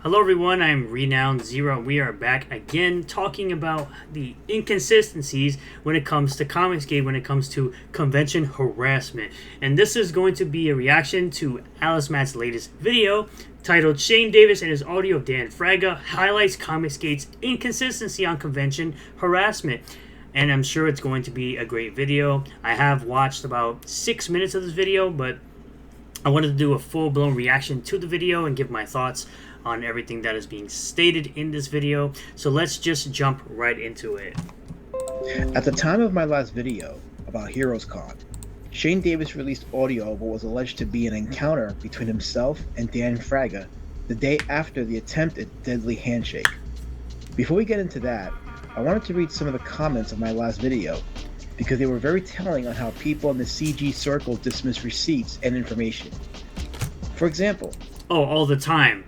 Hello everyone, I'm Renowned Zero. We are back again talking about the inconsistencies when it comes to Comicsgate, when it comes to convention harassment. And this is going to be a reaction to Alazmat's latest video titled Shane Davis and his audio of Dan Fraga highlights Comicsgate's inconsistency on convention harassment. And I'm sure it's going to be a great video. I have watched about 6 minutes of this video, but I wanted to do a full-blown reaction to the video and give my thoughts on everything that is being stated in this video. So let's just jump right into it. At the time of my last video about Heroes Con, Shane Davis released audio of what was alleged to be an encounter between himself and Dan Fraga the day after the attempted deadly handshake. Before we get into that, I wanted to read some of the comments of my last video because they were very telling on how people in the CG circle dismiss receipts and information. For example, all the time.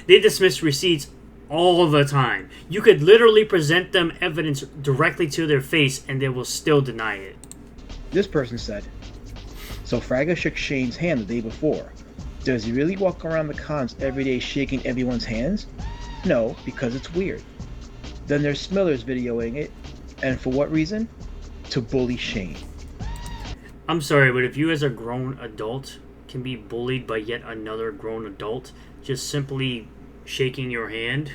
They dismiss receipts all the time. You could literally present them evidence directly to their face and they will still deny it. This person said, "So Fraga shook Shane's hand the day before. Does he really walk around the cons every day shaking everyone's hands? No, because it's weird." Then there's Smillers videoing it, and for what reason? To bully Shane. I'm sorry, but if you as a grown adult can be bullied by yet another grown adult just simply shaking your hand,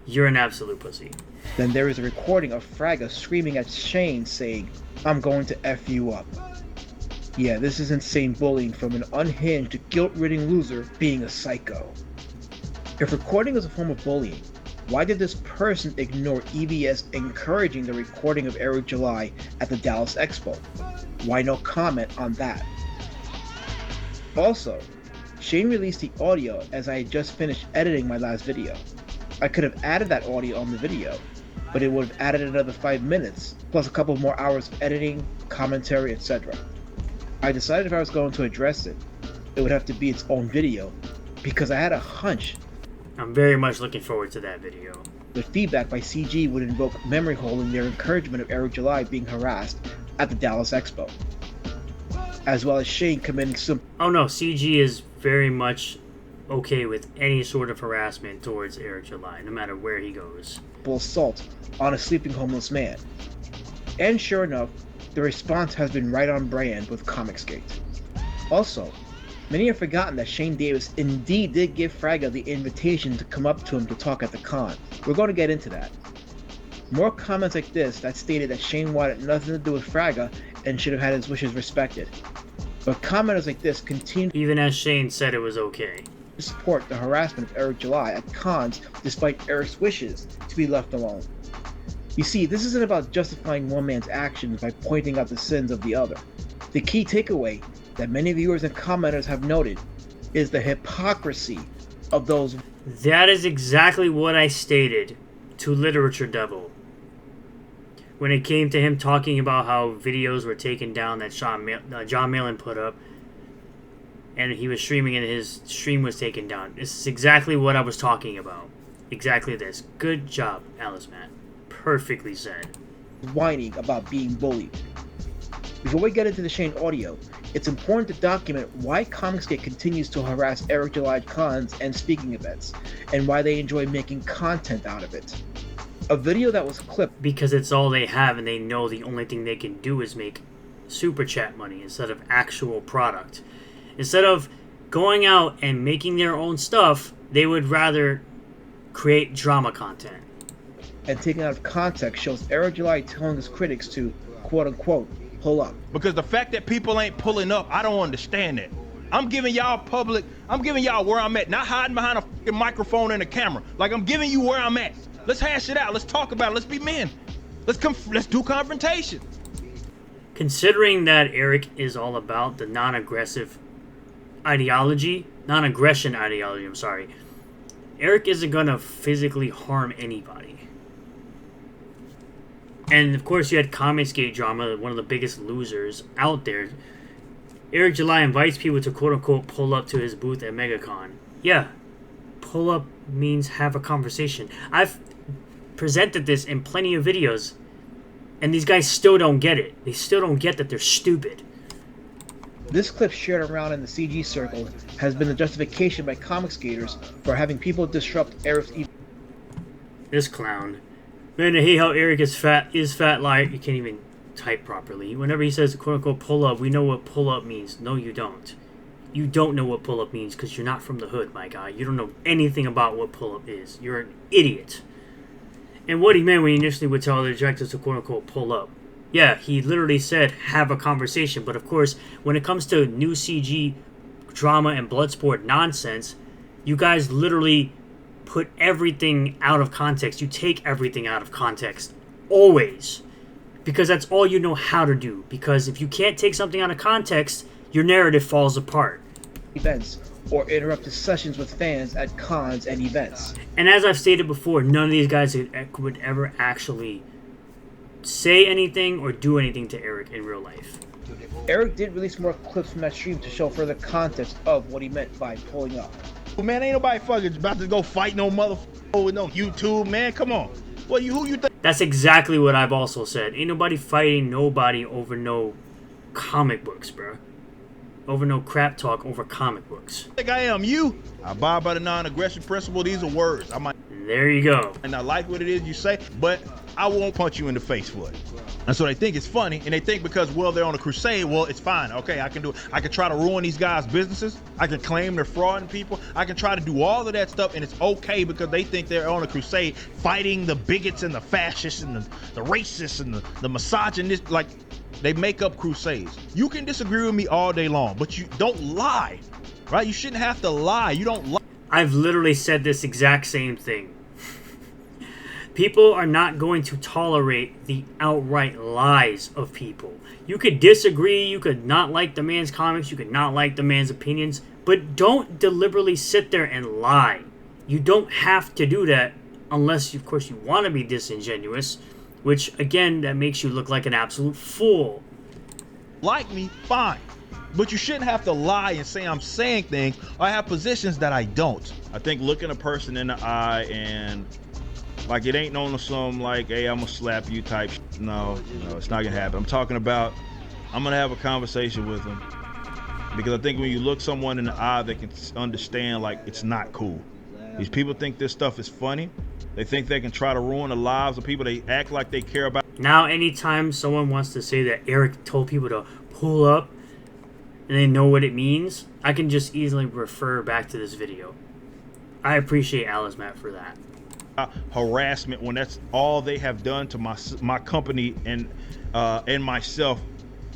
you're an absolute pussy. Then there is a recording of Fraga screaming at Shane saying, "I'm going to F you up." Yeah, this is insane bullying from an unhinged, guilt-ridden loser being a psycho. If recording is a form of bullying, why did this person ignore EBS encouraging the recording of Eric July at the Dallas Expo? Why no comment on that? Also, Shane released the audio as I had just finished editing my last video. I could have added that audio on the video, but it would have added another 5 minutes, plus a couple more hours of editing, commentary, etc. I decided if I was going to address it, it would have to be its own video, because I had a hunch I'm very much looking forward to that video. the feedback by CG would invoke memory hole in their encouragement of Eric July being harassed at the Dallas Expo, as well as Shane committing some Oh no, CG is very much okay with any sort of harassment towards Eric July, no matter where he goes. assault on a sleeping homeless man. And sure enough, the response has been right on brand with Comicsgate. Also, many have forgotten that Shane Davis indeed did give Fraga the invitation to come up to him to talk at the con. We're going to get into that. More comments like this that stated that Shane wanted nothing to do with Fraga and should have had his wishes respected. But commenters like this continue Even as Shane said it was okay. to support the harassment of Eric July at cons despite Eric's wishes to be left alone. You see, this isn't about justifying one man's actions by pointing out the sins of the other. The key takeaway that many viewers and commenters have noted is the hypocrisy of those. That is exactly what I stated to Literature Devil when it came to him talking about how videos were taken down that John Malin put up, and he was streaming and his stream was taken down. This is exactly what I was talking about. Exactly this. Good job, Alazmat. Perfectly said. Whining about being bullied. Before we get into the Shane audio, it's important to document why Comicsgate continues to harass Eric July at cons and speaking events, and why they enjoy making content out of it. A video that was clipped Because it's all they have, and they know the only thing they can do is make super chat money instead of actual product. Instead of going out and making their own stuff, they would rather create drama content. and taken out of context shows Eric July telling his critics to, quote-unquote, pull up. Because the fact that people ain't pulling up, I don't understand that. I'm giving y'all where I'm at, not hiding behind a fucking microphone and a camera. Like, I'm giving you where I'm at. Let's hash it out. Let's talk about it. Let's be men. Let's do confrontation. Considering that Eric is all about the non-aggression ideology, Eric isn't gonna physically harm anybody. And of course you had Comicsgate drama, one of the biggest losers out there. Eric July invites people to quote-unquote pull up to his booth at MegaCon. Yeah, pull up means have a conversation. I've presented this in plenty of videos, and these guys still don't get it. They still don't get that they're stupid. This clip shared around in the CG circle has been the justification by comic skaters for having people disrupt Eric's This clown. Man, I hate how Eric is fat like you can't even type properly. Whenever he says quote unquote pull up, we know what pull up means. No, you don't. You don't know what pull up means because you're not from the hood, my guy. You don't know anything about what pull up is. You're an idiot. And what he meant when he initially would tell the directors to quote unquote pull up. Yeah, he literally said have a conversation, but of course, when it comes to new CG drama and bloodsport nonsense, you guys literally put everything out of context. You take everything out of context. Always. Because that's all you know how to do. Because if you can't take something out of context, your narrative falls apart. Events or interrupt his sessions with fans at cons and events. And as I've stated before, none of these guys would ever actually say anything or do anything to Eric in real life. Eric did release more clips from that stream to show further context of what he meant by pulling up. Man, ain't nobody fucking about to go fight no motherfucker with no YouTube, man. Come on. Well, who you think? That's exactly what I've also said. Ain't nobody fighting nobody over no comic books, bro. Over no crap talk over comic books. I think I am you. I abide by the non-aggression principle. These are words. I might. There you go. And I like what it is you say, but I won't punch you in the face for it. And so they think it's funny, and they think because, well, they're on a crusade, well, it's fine. Okay, I can do it. I can try to ruin these guys' businesses. I can claim they're frauding people. I can try to do all of that stuff, and it's okay because they think they're on a crusade fighting the bigots and the fascists and the racists and the misogynists. Like, they make up crusades. You can disagree with me all day long, but you don't lie, right? You shouldn't have to lie. You don't lie. I've literally said this exact same thing. People are not going to tolerate the outright lies of people. You could disagree, you could not like the man's comics, you could not like the man's opinions, but don't deliberately sit there and lie. You don't have to do that unless, of course, you want to be disingenuous, which, again, that makes you look like an absolute fool. Like me, fine. But you shouldn't have to lie and say I'm saying things, or I have positions that I don't. I think looking a person in the eye and like it ain't on some like, hey, I'm gonna slap you type shit. No, it's not gonna happen. I'm talking about I'm gonna have a conversation with them because I think when you look someone in the eye, they can understand like it's not cool. These people think this stuff is funny. They think they can try to ruin the lives of people. They act like they care about. Now, anytime someone wants to say that Eric told people to pull up and they know what it means, I can just easily refer back to this video. I appreciate Alazmat'a for that. Harassment when that's all they have done to my company and myself,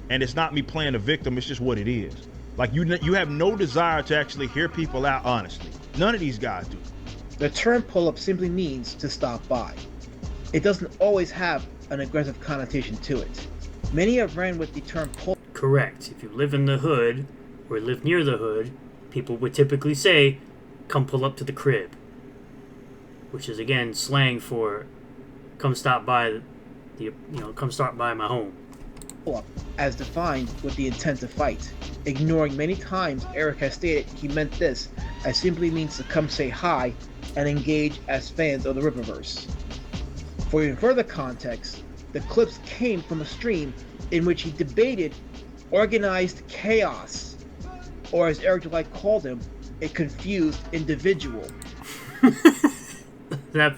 and it's not me playing a victim. It's just what it is. Like you have no desire to actually hear people out honestly. None of these guys do. The term pull-up simply means to stop by. It doesn't always have an aggressive connotation to it. Many have ran with the term pull. Correct. If you live in the hood or live near the hood, people would typically say, "Come pull up to the crib," which is again slang for come stop by come stop by my home. Pull-up, as defined with the intent to fight, ignoring many times Eric has stated he meant this as simply means to come say hi and engage as fans of the Rippaverse. For even further context, the clips came from a stream in which he debated organized chaos, or as Eric Delight called him, a confused individual. That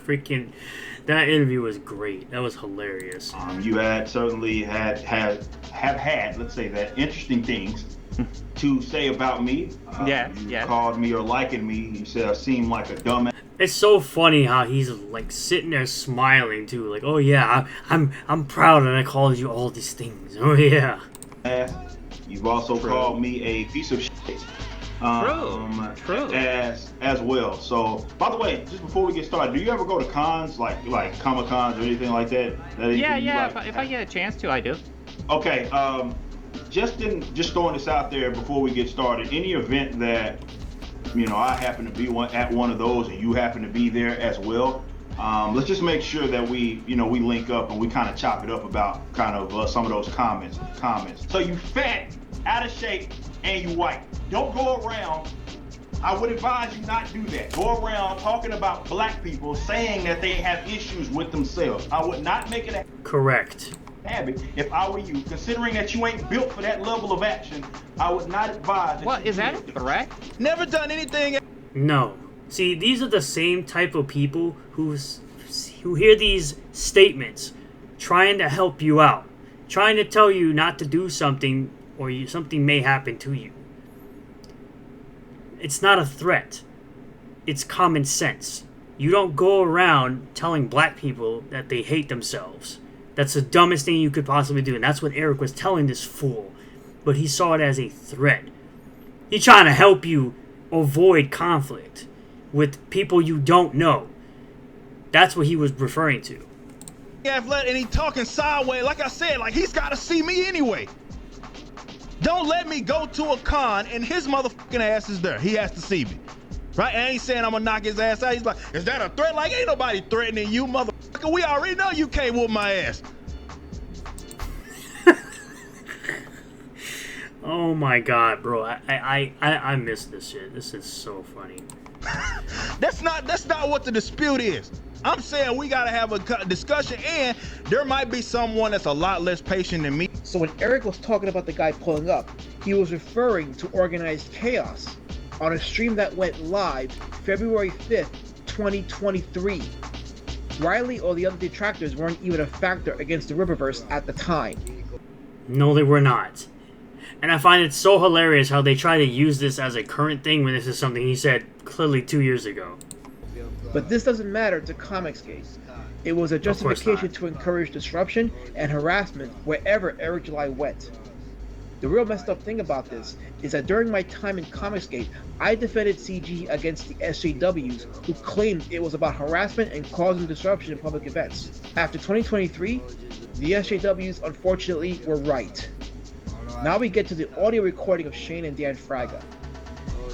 interview was great. That was hilarious. You had certainly have had, let's say that, interesting things to say about me. You called me or likened me. You said I seemed like a dumbass. It's so funny how he's like sitting there smiling too, like, "Oh yeah, I'm proud and I called you all these things. Oh yeah." You've also called me a piece of shit. True. As well. So, by the way, just before we get started, do you ever go to cons, like Comic Cons or anything like that? Yeah. If I get a chance to, I do. Okay. Just throwing this out there before we get started. Any event that I happen to be at one of those, and you happen to be there as well. Let's just make sure that we link up and we kind of chop it up about kind of some of those comments. So you fat, out of shape, and you white. Don't go around. I would advise you not do that. Go around talking about black people, saying that they have issues with themselves. I would not make it. Correct. habit if I were you. Considering that you ain't built for that level of action, I would not advise that. What, is that a threat? Never done anything. No. See, these are the same type of people who hear these statements trying to help you out, trying to tell you not to do something or something may happen to you. It's not a threat. It's common sense. You don't go around telling black people that they hate themselves. That's the dumbest thing you could possibly do, and that's what Eric was telling this fool. But he saw it as a threat. He's trying to help you avoid conflict with people you don't know. That's what he was referring to. Athletic, and he talking sideways. Like I said, like he's got to see me anyway. Don't let me go to a con and his motherfucking ass is there. He has to see me. Right? And I ain't saying I'm gonna knock his ass out. He's like, is that a threat? Like, ain't nobody threatening you, motherfucker. We already know you can't whoop my ass. Oh my god, bro. I miss this shit. This is so funny. That's not what the dispute is. I'm saying we gotta have a discussion, and there might be someone that's a lot less patient than me. So when Eric was talking about the guy pulling up, he was referring to organized chaos on a stream that went live February 5th, 2023. Riley or the other detractors weren't even a factor against the Riververse at the time. No, they were not. And I find it so hilarious how they try to use this as a current thing when this is something he said clearly 2 years ago. But this doesn't matter to Comicsgate. It was a justification to encourage disruption and harassment wherever Eric July went. The real messed up thing about this is that during my time in Comicsgate, I defended CG against the SJWs who claimed it was about harassment and causing disruption in public events. After 2023, the SJWs unfortunately were right. Now we get to the audio recording of Shane and Dan Fraga.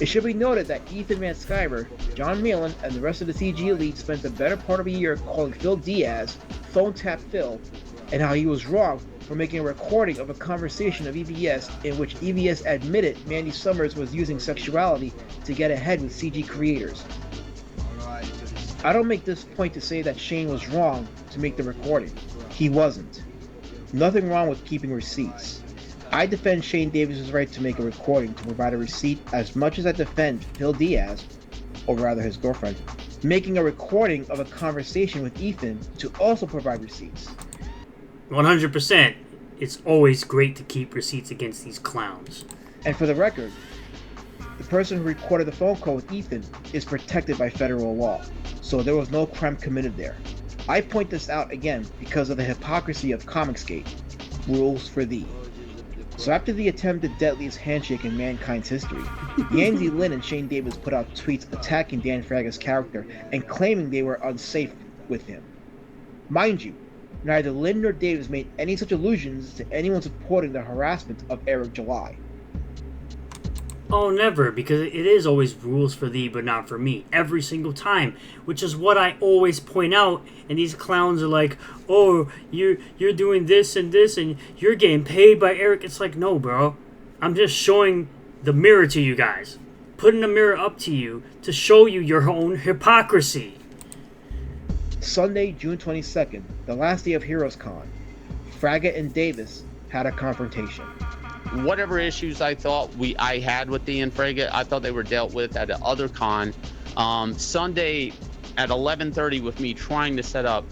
It should be noted that Ethan Van Sciver, John Malin, and the rest of the CG elite spent the better part of a year calling Phil Diaz Phone Tap Phil, and how he was wrong for making a recording of a conversation of EVS in which EVS admitted Mandy Summers was using sexuality to get ahead with CG creators. I don't make this point to say that Shane was wrong to make the recording. He wasn't. Nothing wrong with keeping receipts. I defend Shane Davis's right to make a recording to provide a receipt as much as I defend Phil Diaz, or rather his girlfriend, making a recording of a conversation with Ethan to also provide receipts. 100%. It's always great to keep receipts against these clowns. And for the record, the person who recorded the phone call with Ethan is protected by federal law, so there was no crime committed there. I point this out again because of the hypocrisy of Comicsgate. Rules for thee. So after the attempted deadliest handshake in mankind's history, Yanzi Lin and Shane Davis put out tweets attacking Dan Fraga's character and claiming they were unsafe with him. Mind you, neither Lin nor Davis made any such allusions to anyone supporting the harassment of Eric July. Oh, never, because it is always rules for thee, but not for me, every single time, which is what I always point out, and these clowns are like, oh, you're doing this, and you're getting paid by Eric. It's like, no, bro, I'm just showing the mirror to you guys, putting the mirror up to you to show you your own hypocrisy. Sunday, June 22nd, the last day of Heroes Con, Fraga and Davis had a confrontation. Whatever issues I thought I had with Dan Fraga, I thought they were dealt with at the other con. Sunday at 11:30 with me trying to set up,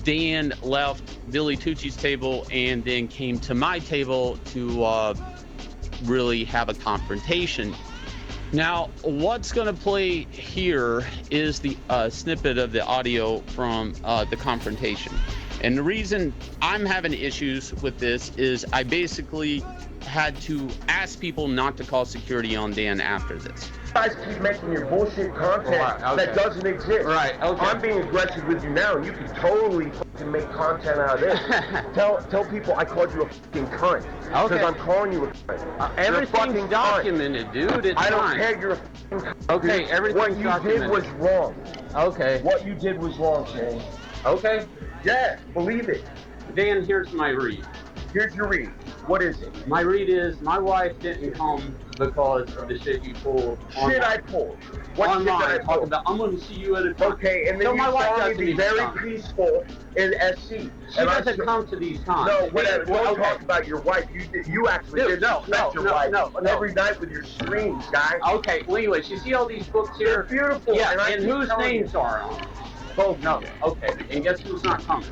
Dan left Billy Tucci's table and then came to my table to really have a confrontation. Now, what's going to play here is the snippet of the audio from the confrontation. And the reason I'm having issues with this is I basically had to ask people not to call security on Dan after this. You guys keep making your bullshit content that doesn't exist. Right, okay. I'm being aggressive with you now. You can totally fucking make content out of this. Tell people I called you a fucking cunt. Okay. Because I'm calling you a cunt. Everything's documented, dude. It's I don't fine. care. You're a fucking cunt. Okay, everything's documented. What you did was wrong. Okay. What you did was wrong, Shane. Okay. Yeah, believe it. Dan, here's my read. Here's your read. What is it? My read is my wife didn't come because of the shit you pulled. Shit I pulled. What shit did I Online. Talk pull? about, I'm going to see you at a con. Okay, and then So you my wife saw me doesn't be even very come. peaceful in SC. She and I doesn't come to these cons. No, whatever. Don't Okay. talk about your wife. You actually disrespect your wife every night with your streams, guy. Okay, well, anyways, you see all these books here? They're beautiful. Yeah, and I and keep whose telling names you. are on them? Both. No, okay. And guess who's not coming?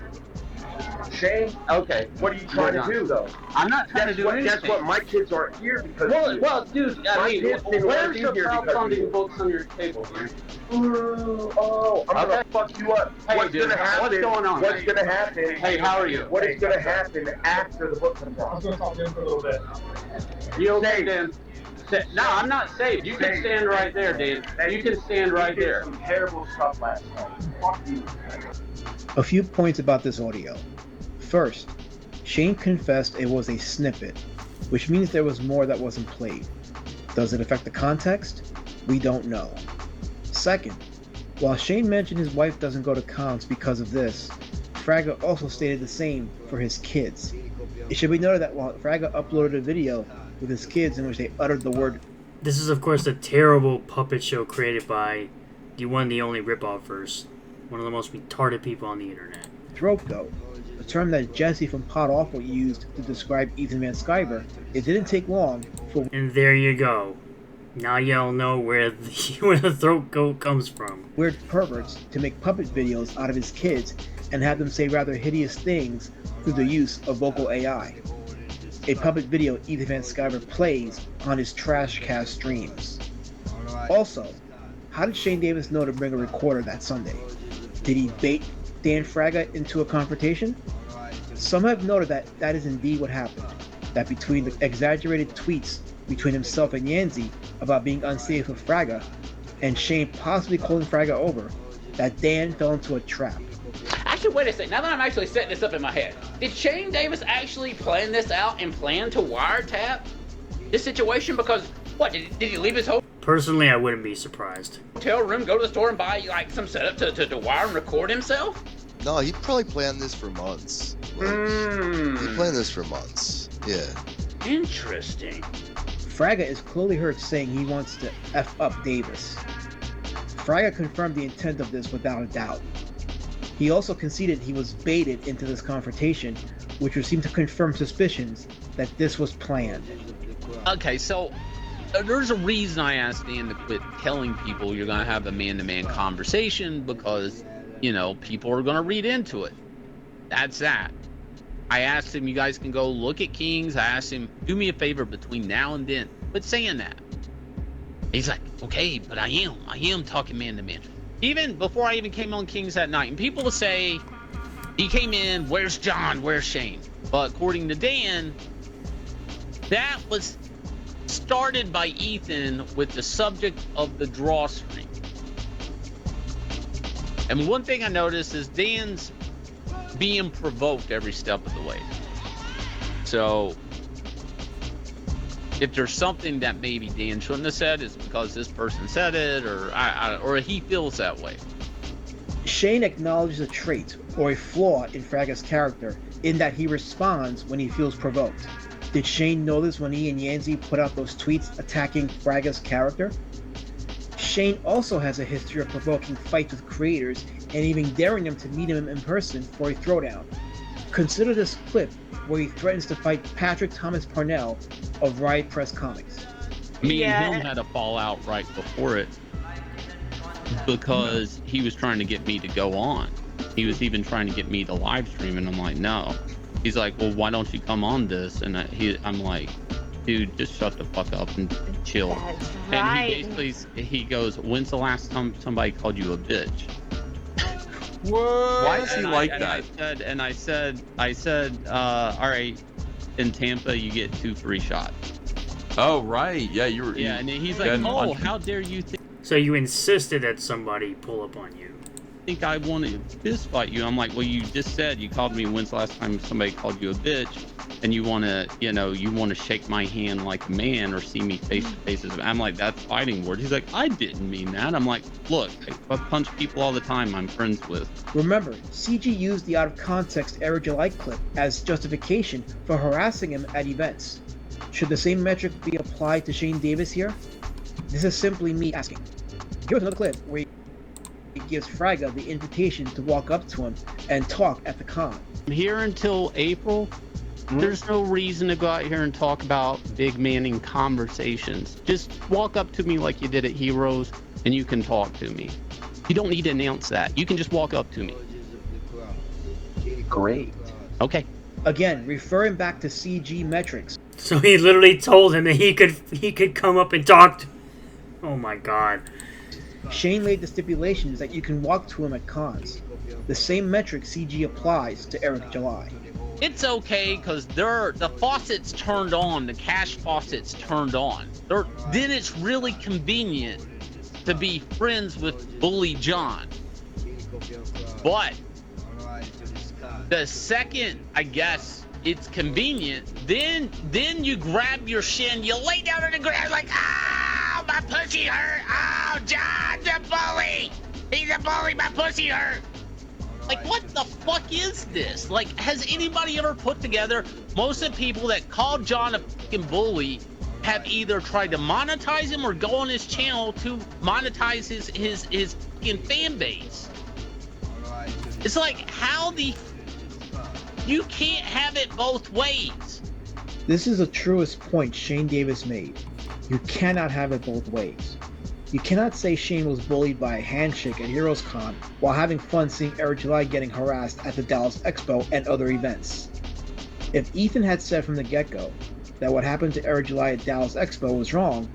Shane, Okay. what are you trying to do, though? I'm not trying to do anything. Guess what? My kids aren't here because Well, dude, I mean, where's your crowdfunding books on your table here? Oh, I'm gonna fuck you up. Hey, What's dude, gonna happen? what's going on? What's gonna happen? Hey, how are you? What is gonna happen after the book comes out? I was gonna talk to him for a little bit. You okay, Dan? No, I'm not safe. You can stand right there, Dan. You can stand right there. Some terrible stuff last night. Fuck you. A few points about this audio. First, Shane confessed it was a snippet, which means there was more that wasn't played. Does it affect the context? We don't know. Second, while Shane mentioned his wife doesn't go to cons because of this, Fraga also stated the same for his kids. It should be noted that while Fraga uploaded a video with his kids in which they uttered the word This is, of course, a terrible puppet show created by the one and the only ripoffers, one of the most retarded people on the internet. throat goat, a term that Jesse from Pod Awful used to describe Ethan Van Sciver. It didn't take long for And there you go. Now y'all know where the throat goat comes from. weird perverts to make puppet videos out of his kids and have them say rather hideous things through the use of vocal AI. A puppet video Ethan Van Sciver plays on his Trashcast streams. Also, how did Shane Davis know to bring a recorder that Sunday? Did he bait Dan Fraga into a confrontation? Some have noted that that is indeed what happened. That between the exaggerated tweets between himself and Yanzi about being unsafe with Fraga, and Shane possibly calling Fraga over, that Dan fell into a trap. Actually, wait a second. Now that I'm actually setting this up in my head, did Shane Davis actually plan this out and plan to wiretap this situation? Because, what, did he leave his Personally, I wouldn't be surprised. hotel room, go to the store and buy, like, some setup to wire and record himself? No, he probably planned this for months. Like, He planned this for months. Yeah. Interesting. Fraga is clearly heard saying he wants to F up Davis. Fraga confirmed the intent of this without a doubt. He also conceded he was baited into this confrontation, which would seem to confirm suspicions that this was planned. Okay, so there's a reason I asked Dan to quit telling people you're going to have a man-to-man conversation because, you know, people are going to read into it. That's that. I asked him, you guys can go look at Kings. I asked him, do me a favor between now and then. Quit saying that. He's like, okay, but I am talking man-to-man. Even before I even came on Kings that night, and people will say, he came in, where's John, where's Shane? But according to Dan, that was started by Ethan with the subject of the draw stream. And one thing I noticed is Dan's being provoked every step of the way. So if there's something that maybe Dan shouldn't have said, it's because this person said it, or he feels that way. Shane acknowledges a trait or a flaw in Fraga's character in that he responds when he feels provoked. Did Shane know this when he and Yanzi put out those tweets attacking Fraga's character? Shane also has a history of provoking fights with creators and even daring them to meet him in person for a throwdown. Consider this clip where he threatens to fight Patrick Thomas Parnell of Riot Press Comics. Me and him had a fallout right before it because he was trying to get me to go on. He was even trying to get me to live stream, and I'm like, no. He's like, well, why don't you come on this? And I'm like, dude, just shut the fuck up and chill. That's And right. he basically, he goes, when's the last time somebody called you a bitch? What? Why is he like And that? I said, all right, in Tampa, you get 2 free shots. Oh, right. Yeah, you were. Yeah, and then he's like, getting oh, punched. how dare you think? So you insisted that somebody pull up on you. think I want to fist fight you. I'm like, well, you just said you called me. When's the last time somebody called you a bitch? And you want to, you know, you want to shake my hand like a man or see me face to face. I'm like, that's fighting words. He's like, I didn't mean that. I'm like, look, I punch people all the time I'm friends with. Remember, CG used the out of context Eric July clip as justification for harassing him at events. Should the same metric be applied to Shane Davis here? This is simply me asking. Here's another clip where he gives Fraga the invitation to walk up to him and talk at the con. Here until April, there's no reason to go out here and talk about big manning conversations. Just walk up to me like you did at Heroes and you can talk to me. You don't need to announce that. You can just walk up to me. Great. Okay. Again, referring back to CG metrics. So he literally told him that he could come up and talk to... Oh my god. Shane made the stipulations that you can walk to him at cons. The same metric CG applies to Eric July. It's okay because the faucet's turned on, the cash faucet's turned on. Then it's really convenient to be friends with Bully John. But the second, I guess, it's convenient, then you grab your shin, you lay down on the ground like, oh, my pussy hurt. Oh, John's a bully. He's a bully, my pussy hurt. Like, what the fuck is this? Like, has anybody ever put together, most of the people that call John a fucking bully have either tried to monetize him or go on his channel to monetize his fucking fan base? It's like, you can't have it both ways. This is the truest point Shane Davis made. You cannot have it both ways. You cannot say Shane was bullied by a handshake at Heroes Con while having fun seeing Eric July getting harassed at the Dallas Expo and other events. If Ethan had said from the get-go that what happened to Eric July at Dallas Expo was wrong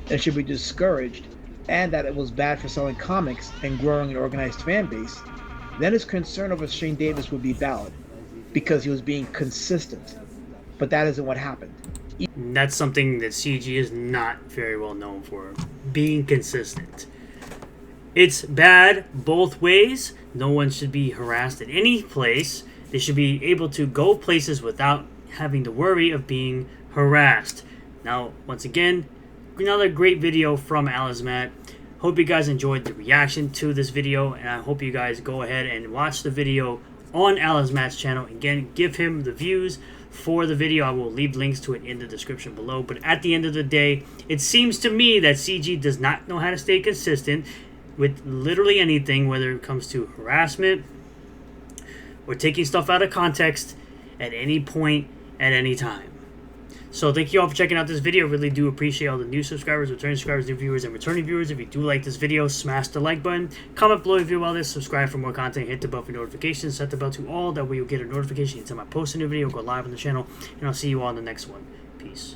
and should be discouraged, and that it was bad for selling comics and growing an organized fan base, then his concern over Shane Davis would be valid, because he was being consistent. But that isn't what happened. That's something that CG is not very well known for, being consistent. It's bad both ways. No one should be harassed at any place. They should be able to go places without having to worry of being harassed. Now, once again, another great video from Alazmat'a. Hope you guys enjoyed the reaction to this video, and I hope you guys go ahead and watch the video on Alazmat's channel. Again, give him the views for the video. I will leave links to it in the description below. But at the end of the day, it seems to me that CG does not know how to stay consistent with literally anything, whether it comes to harassment or taking stuff out of context at any point, at any time. So thank you all for checking out this video. Really do appreciate all the new subscribers, returning subscribers, new viewers, and returning viewers. If you do like this video, smash the like button. Comment below if you about this. Subscribe for more content. Hit the bell for notifications. Set the bell to all. That way you'll get a notification anytime I post a new video, go live on the channel. And I'll see you all in the next one. Peace.